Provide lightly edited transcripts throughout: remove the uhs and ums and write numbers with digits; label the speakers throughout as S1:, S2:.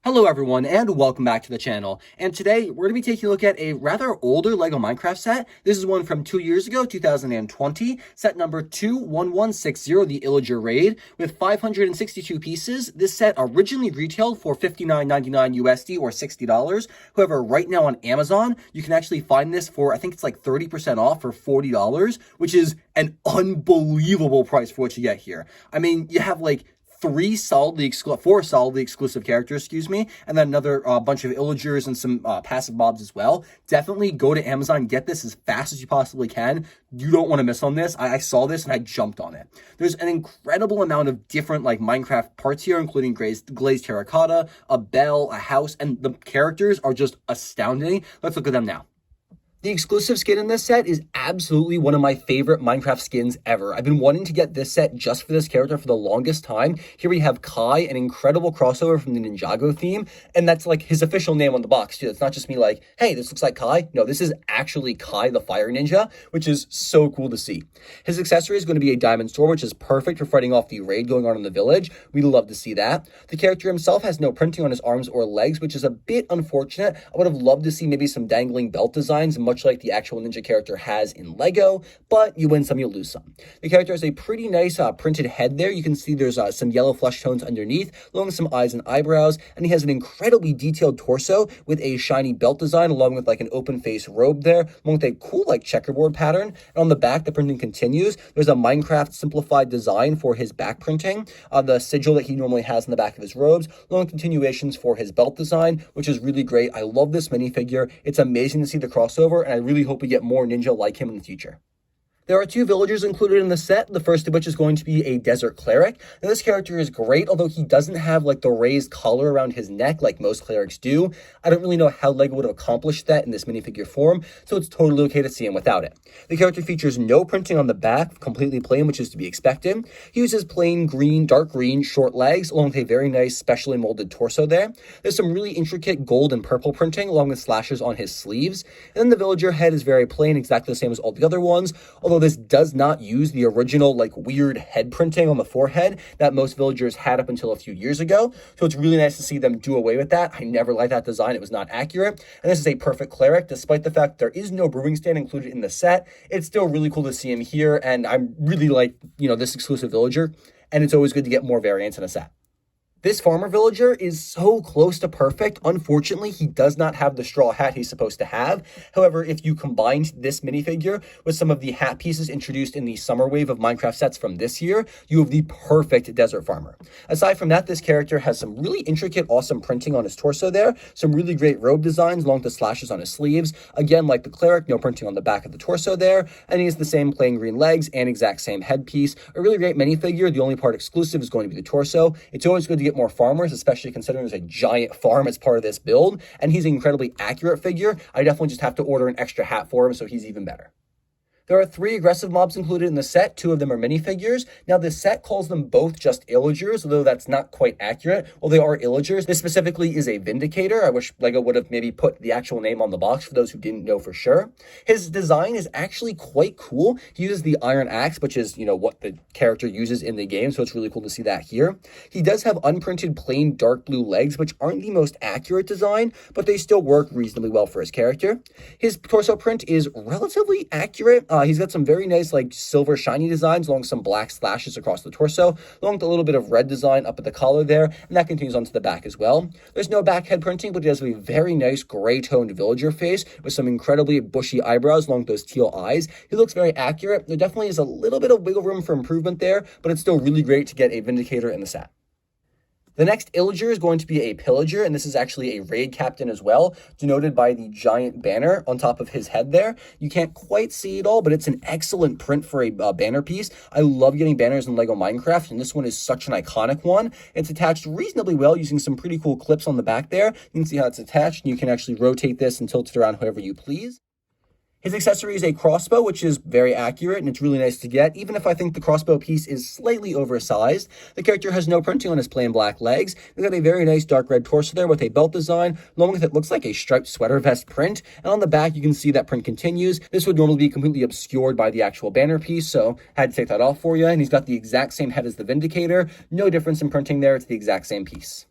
S1: Hello everyone, and welcome back to the channel. And today, we're going to be taking a look at a rather older LEGO Minecraft set. This is one from 2 years ago, 2020, set number 21160, the Illager Raid, with 562 pieces. This set originally retailed for $59.99 USD or $60. However, right now on Amazon, you can actually find this for, I think it's like 30% off for $40, which is an unbelievable price for what you get here. I mean, you have like four solidly exclusive characters, and then another bunch of Illagers and some passive mobs as well. Definitely go to Amazon, get this as fast as you possibly can. You don't want to miss on this. I saw this and I jumped on it. There's an incredible amount of different like Minecraft parts here, including glazed terracotta, a bell, a house, and the characters are just astounding. Let's look at them now. The exclusive skin in this set is absolutely one of my favorite Minecraft skins ever. I've been wanting to get this set just for this character for the longest time. Here we have Kai, an incredible crossover from the Ninjago theme, and that's like his official name on the box too. It's not just me like, hey, this looks like Kai. No, this is actually Kai the Fire Ninja, which is so cool to see. His accessory is going to be a diamond sword, which is perfect for fighting off the raid going on in the village. We'd love to see that. The character himself has no printing on his arms or legs, which is a bit unfortunate. I would have loved to see maybe some dangling belt designs, much like the actual ninja character has in Lego, but you win some, you lose some. The character has a pretty nice printed head there. You can see there's some yellow flesh tones underneath, along with some eyes and eyebrows, and he has an incredibly detailed torso with a shiny belt design, along with like an open face robe there, along with a cool like checkerboard pattern. And on the back, the printing continues. There's a Minecraft simplified design for his back printing, the sigil that he normally has in the back of his robes, along with continuations for his belt design, which is really great. I love this minifigure. It's amazing to see the crossover, and I really hope we get more ninja like him in the future. There are two villagers included in the set, the first of which is going to be a desert cleric. Now, this character is great, although he doesn't have like the raised collar around his neck like most clerics do. I don't really know how LEGO would have accomplished that in this minifigure form, so it's totally okay to see him without it. The character features no printing on the back, completely plain, which is to be expected. He uses plain green, dark green, short legs, along with a very nice specially molded torso there. There's some really intricate gold and purple printing, along with slashes on his sleeves. And then the villager head is very plain, exactly the same as all the other ones, although this does not use the original like weird head printing on the forehead that most villagers had up until a few years ago. So it's really nice to see them do away with that. I never liked that design. It was not accurate. And this is a perfect cleric. Despite the fact there is no brewing stand included in the set, it's still really cool to see him here. And I'm really like, this exclusive villager. And it's always good to get more variants in a set. This farmer villager is so close to perfect. Unfortunately, he does not have the straw hat he's supposed to have. However, if you combined this minifigure with some of the hat pieces introduced in the summer wave of Minecraft sets from this year, you have the perfect desert farmer. Aside from that, this character has some really intricate, awesome printing on his torso there, some really great robe designs along with the slashes on his sleeves. Again, like the cleric, no printing on the back of the torso there, and he has the same plain green legs and exact same headpiece. A really great minifigure. The only part exclusive is going to be the torso. It's always good to get more farmers, especially considering there's a giant farm as part of this build, and he's an incredibly accurate figure. I definitely just have to order an extra hat for him, so he's even better. There are 3 aggressive mobs included in the set. 2 of them are minifigures. Now, this set calls them both just Illagers, although that's not quite accurate. Well, they are Illagers. This specifically is a Vindicator. I wish LEGO would have maybe put the actual name on the box for those who didn't know for sure. His design is actually quite cool. He uses the iron axe, which is, what the character uses in the game, so it's really cool to see that here. He does have unprinted plain dark blue legs, which aren't the most accurate design, but they still work reasonably well for his character. His torso print is relatively accurate. He's got some very nice like silver shiny designs along some black slashes across the torso, along with a little bit of red design up at the collar there, and that continues onto the back as well. There's no back head printing, but he has a very nice gray toned villager face with some incredibly bushy eyebrows along with those teal eyes. He looks very accurate. There definitely is a little bit of wiggle room for improvement there, but it's still really great to get a Vindicator in the set. The next Illager is going to be a Pillager, and this is actually a raid captain as well, denoted by the giant banner on top of his head there. You can't quite see it all, but it's an excellent print for a banner piece. I love getting banners in LEGO Minecraft, and this one is such an iconic one. It's attached reasonably well using some pretty cool clips on the back there. You can see how it's attached, and you can actually rotate this and tilt it around however you please. His accessory is a crossbow, which is very accurate, and it's really nice to get, even if I think the crossbow piece is slightly oversized. The character has no printing on his plain black legs. He's got a very nice dark red torso there with a belt design, along with it looks like a striped sweater vest print, and on the back you can see that print continues. This would normally be completely obscured by the actual banner piece, so I had to take that off for you, and he's got the exact same head as the Vindicator. No difference in printing there, it's the exact same piece.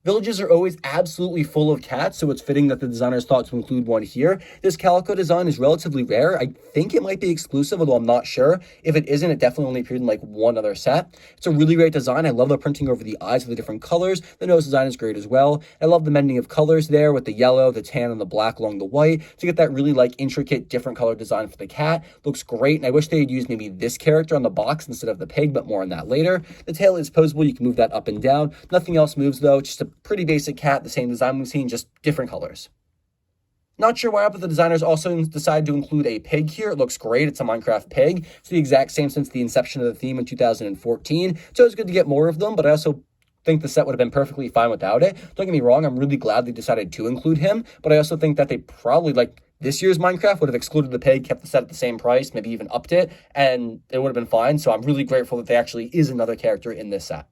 S1: Villages are always absolutely full of cats, so it's fitting that the designers thought to include one here. This calico design is relatively rare. I think it might be exclusive, although I'm not sure. If it isn't, it definitely only appeared in like one other set. It's a really great design. I love the printing over the eyes of the different colors. The nose design is great as well. I love the mending of colors there with the yellow, the tan, and the black along the white to get that really like intricate different color design for the cat. Looks great, and I wish they had used maybe this character on the box instead of the pig, but more on that later. The tail is posable. You can move that up and down. Nothing else moves though. Just a pretty basic cat, the same design we've seen, just different colors. Not sure why, but the designers also decided to include a pig here. It looks great. It's a Minecraft pig. It's the exact same since the inception of the theme in 2014. So it's good to get more of them, but I also think the set would have been perfectly fine without it. Don't get me wrong, I'm really glad they decided to include him, but I also think that they probably, like this year's Minecraft, would have excluded the pig, kept the set at the same price, maybe even upped it, and it would have been fine. So I'm really grateful that there actually is another character in this set.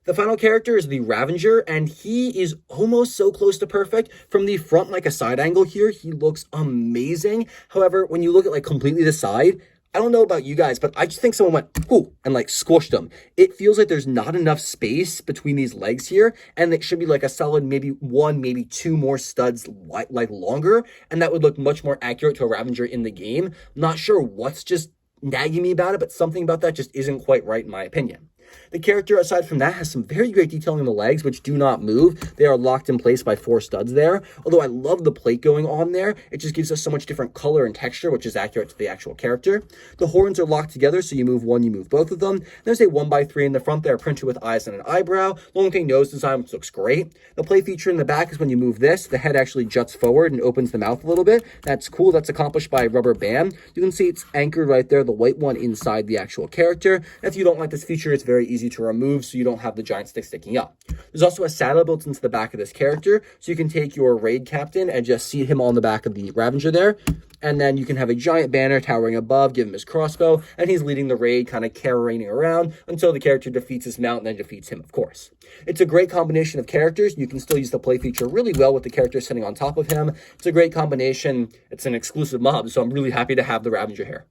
S1: The final character is the Ravager, and he is almost so close to perfect. From the front, like a side angle here, he looks amazing. However, when you look at like completely the side, I don't know about you guys, but I just think someone went, ooh, and like squished him. It feels like there's not enough space between these legs here, and it should be like a solid maybe one, maybe two more studs like longer, and that would look much more accurate to a Ravager in the game. I'm not sure what's just nagging me about it, but something about that just isn't quite right in my opinion. The character, aside from that, has some very great detailing in the legs, which do not move. They are locked in place by 4 studs there. Although I love the plate going on there. It just gives us so much different color and texture, which is accurate to the actual character. The horns are locked together, so you move one, you move both of them. There's a 1x3 in the front there, printed with eyes and an eyebrow. Long thing nose design, which looks great. The play feature in the back is when you move this, the head actually juts forward and opens the mouth a little bit. That's cool. That's accomplished by a rubber band. You can see it's anchored right there, the white one inside the actual character. If you don't like this feature, it's very easy to remove so you don't have the giant stick sticking up. There's also a saddle built into the back of this character, so you can take your raid captain and just seat him on the back of the Ravager there, and then you can have a giant banner towering above, give him his crossbow, and he's leading the raid, kind of carrying around until the character defeats his mount and then defeats him, of course. It's a great combination of characters. You can still use the play feature really well with the character sitting on top of him. It's a great combination. It's an exclusive mob, so I'm really happy to have the Ravager here.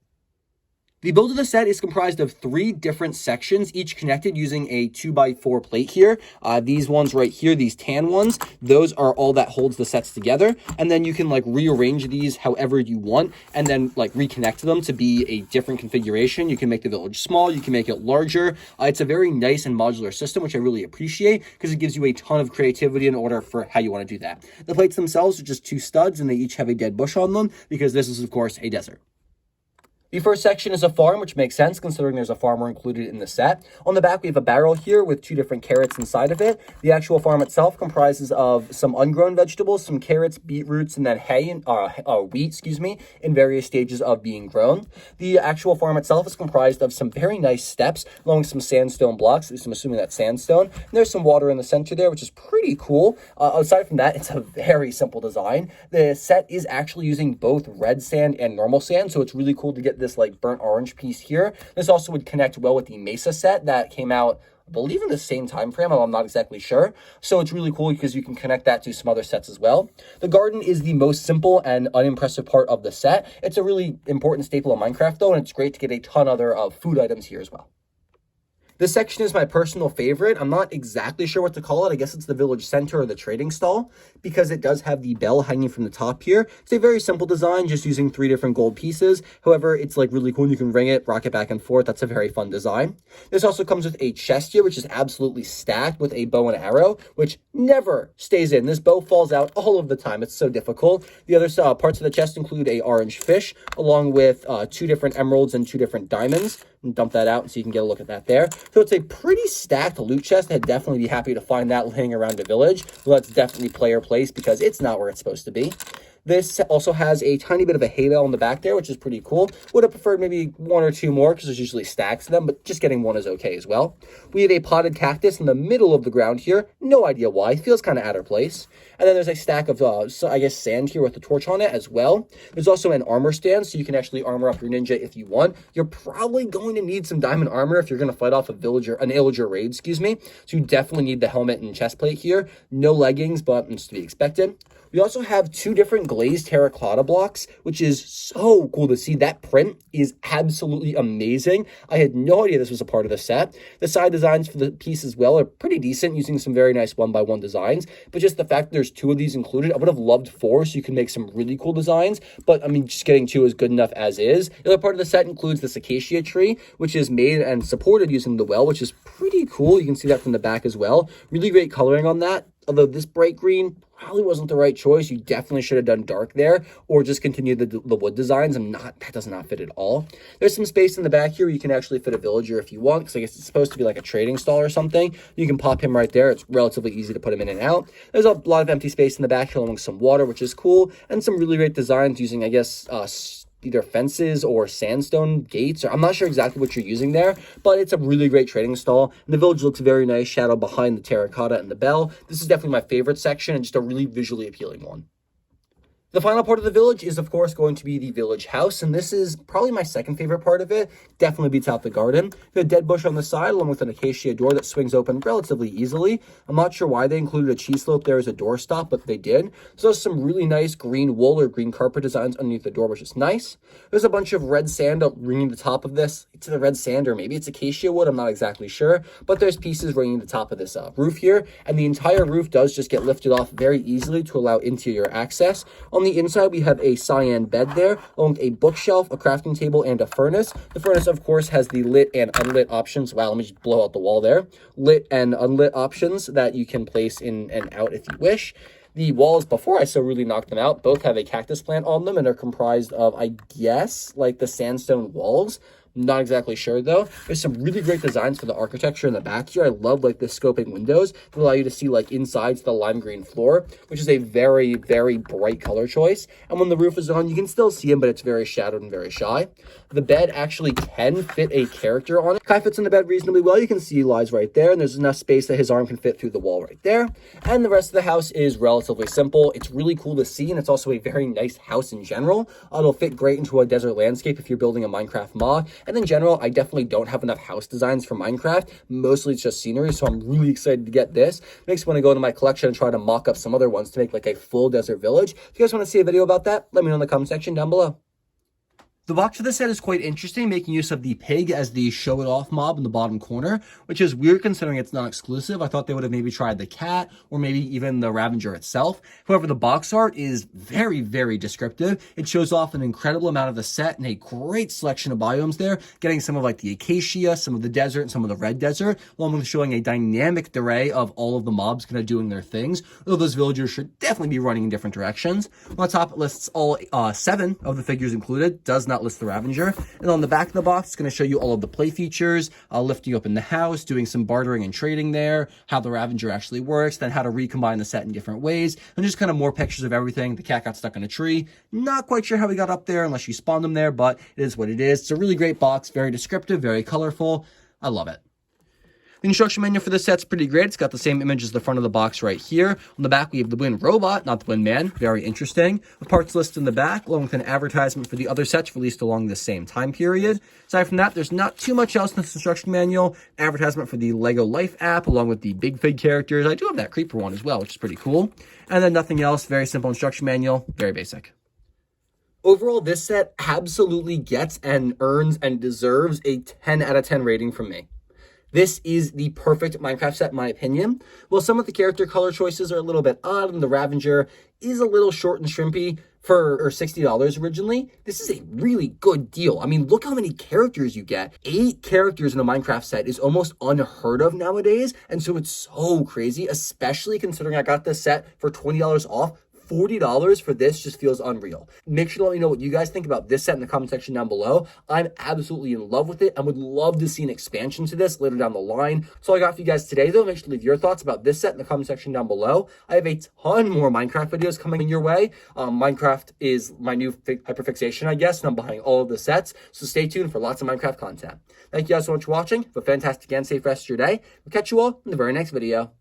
S1: The build of the set is comprised of 3 different sections, each connected using a 2x4 plate here. These ones right here, these tan ones, those are all that holds the sets together. And then you can like rearrange these however you want and then like reconnect them to be a different configuration. You can make the village small, you can make it larger. It's a very nice and modular system, which I really appreciate because it gives you a ton of creativity in order for how you want to do that. The plates themselves are just 2 studs and they each have a dead bush on them because this is, of course, a desert. The first section is a farm, which makes sense considering there's a farmer included in the set. On the back, we have a barrel here with 2 different carrots inside of it. The actual farm itself comprises of some ungrown vegetables, some carrots, beetroots, and then hay and wheat, in various stages of being grown. The actual farm itself is comprised of some very nice steps along some sandstone blocks. At least I'm assuming that's sandstone. And there's some water in the center there, which is pretty cool. Aside from that, it's a very simple design. The set is actually using both red sand and normal sand, so it's really cool to get this like burnt orange piece here. This also would connect well with the Mesa set that came out, I believe, in the same time frame. I'm not exactly sure. So it's really cool because you can connect that to some other sets as well. The garden is the most simple and unimpressive part of the set. It's a really important staple of Minecraft though, and it's great to get a ton other food items here as well. This section is my personal favorite. I'm not exactly sure what to call it. I guess it's the village center or the trading stall because it does have the bell hanging from the top here. It's a very simple design, just using 3 different gold pieces. However, it's like really cool. You can ring it, rock it back and forth. That's a very fun design. This also comes with a chest here, which is absolutely stacked with a bow and arrow, which never stays in. This bow falls out all of the time. It's so difficult. The other parts of the chest include a orange fish, along with 2 different emeralds and 2 different diamonds. And dump that out so you can get a look at that there. So it's a pretty stacked loot chest. I'd definitely be happy to find that laying around the village. Well, that's definitely player place because it's not where it's supposed to be. This also has a tiny bit of a hay bale on the back there, which is pretty cool. Would have preferred maybe 1 or 2 more because there's usually stacks of them, but just getting 1 is okay as well. We have a potted cactus in the middle of the ground here. No idea why. Feels kind of out of place. And then there's a stack of, I guess, sand here with a torch on it as well. There's also an armor stand, so you can actually armor up your ninja if you want. You're probably going to need some diamond armor if you're going to fight off an Illager raid, So you definitely need the helmet and chest plate here. No leggings, but it's to be expected. We also have 2 different glazed terracotta blocks, which is so cool to see. That print is absolutely amazing. I had no idea this was a part of the set. The side designs for the piece as well are pretty decent, using some very nice 1x1 designs, but just the fact that there's 2 of these included, I would have loved 4 so you can make some really cool designs, but I mean, just getting 2 is good enough as is. The other part of the set includes this acacia tree, which is made and supported using the well, which is pretty cool. You can see that from the back as well. Really great coloring on that. Although this bright green probably wasn't the right choice. You definitely should have done dark there, or just continue the wood designs. That does not fit at all. There's some space in the back here where you can actually fit a villager if you want, because I guess it's supposed to be like a trading stall or something. You can pop him right there. It's relatively easy to put him in and out. There's a lot of empty space in the back here along with some water, which is cool, and some really great designs using, I guess, either fences or sandstone gates, or I'm not sure exactly what you're using there, but it's a really great trading stall, and the village looks very nice, shadowed behind the terracotta and the bell. This is definitely my favorite section, and just a really visually appealing one. The final part of the village is, of course, going to be the village house, and this is probably my second favorite part of it. Definitely beats out the garden. We have a dead bush on the side, along with an acacia door that swings open relatively easily. I'm not sure why they included a cheese slope there as a doorstop, but they did. So there's some really nice green wool or green carpet designs underneath the door, which is nice. There's a bunch of red sand ringing the top of this. It's the red sand, or maybe it's acacia wood, I'm not exactly sure, but there's pieces ringing the top of this roof here, and the entire roof does just get lifted off very easily to allow interior access. On the inside, we have a cyan bed there, along with a bookshelf, a crafting table, and a furnace. The furnace, of course, has the lit and unlit options. Wow, let me just blow out the wall there. Lit and unlit options that you can place in and out if you wish. The walls, before I so really knocked them out, both have a cactus plant on them and are comprised of, I guess, like the sandstone walls. Not exactly sure though. There's some really great designs for the architecture in the back here. I love like the scoping windows that allow you to see like inside the lime green floor, which is a very, very bright color choice. And when the roof is on, you can still see him, but it's very shadowed and very shy. The bed actually can fit a character on it. Kai fits in the bed reasonably well. You can see he lies right there, and there's enough space that his arm can fit through the wall right there. And the rest of the house is relatively simple. It's really cool to see, and it's also a very nice house in general. It'll fit great into a desert landscape if you're building a Minecraft mod. And in general, I definitely don't have enough house designs for Minecraft. Mostly it's just scenery, so I'm really excited to get this. Makes me want to go into my collection and try to mock up some other ones to make like a full desert village. If you guys want to see a video about that, let me know in the comment section down below. The box of this set is quite interesting, making use of the pig as the show it off mob in the bottom corner, which is weird considering it's not exclusive. I thought they would have maybe tried the cat or maybe even the Ravager itself. However, the box art is very, very descriptive. It shows off an incredible amount of the set and a great selection of biomes there, getting some of like the acacia, some of the desert, and some of the red desert, along with showing a dynamic array of all of the mobs kind of doing their things, though those villagers should definitely be running in different directions. On the top, it lists all 7 of the figures included, does not list the Ravager. And on the back of the box, it's going to show you all of the play features, lifting you up in the house, doing some bartering and trading there, how the Ravager actually works, then how to recombine the set in different ways, and just kind of more pictures of everything. The cat got stuck in a tree. Not quite sure how he got up there unless you spawned him there, but it is what it is. It's a really great box, very descriptive, very colorful. I love it. The instruction manual for this set's pretty great. It's got the same image as the front of the box right here. On the back, we have the Wind Robot, not the Wind Man. Very interesting. The parts list in the back, along with an advertisement for the other sets released along the same time period. Aside from that, there's not too much else in this instruction manual. Advertisement for the Lego Life app, along with the Big Fig characters. I do have that Creeper one as well, which is pretty cool. And then nothing else. Very simple instruction manual. Very basic. Overall, this set absolutely gets and earns and deserves a 10 out of 10 rating from me. This is the perfect Minecraft set, in my opinion. While some of the character color choices are a little bit odd, and the Ravager is a little short and shrimpy for $60 originally, this is a really good deal. I mean, look how many characters you get. 8 characters in a Minecraft set is almost unheard of nowadays, and so it's so crazy, especially considering I got this set for $20 off. $40 for this just feels unreal. Make sure to let me know what you guys think about this set in the comment section down below. I'm absolutely in love with it and would love to see an expansion to this later down the line. That's all I got for you guys today, though. Make sure to leave your thoughts about this set in the comment section down below. I have a ton more Minecraft videos coming your way. Minecraft is my new hyperfixation, I guess, and I'm behind all of the sets. So stay tuned for lots of Minecraft content. Thank you guys so much for watching. Have a fantastic and safe rest of your day. We'll catch you all in the very next video.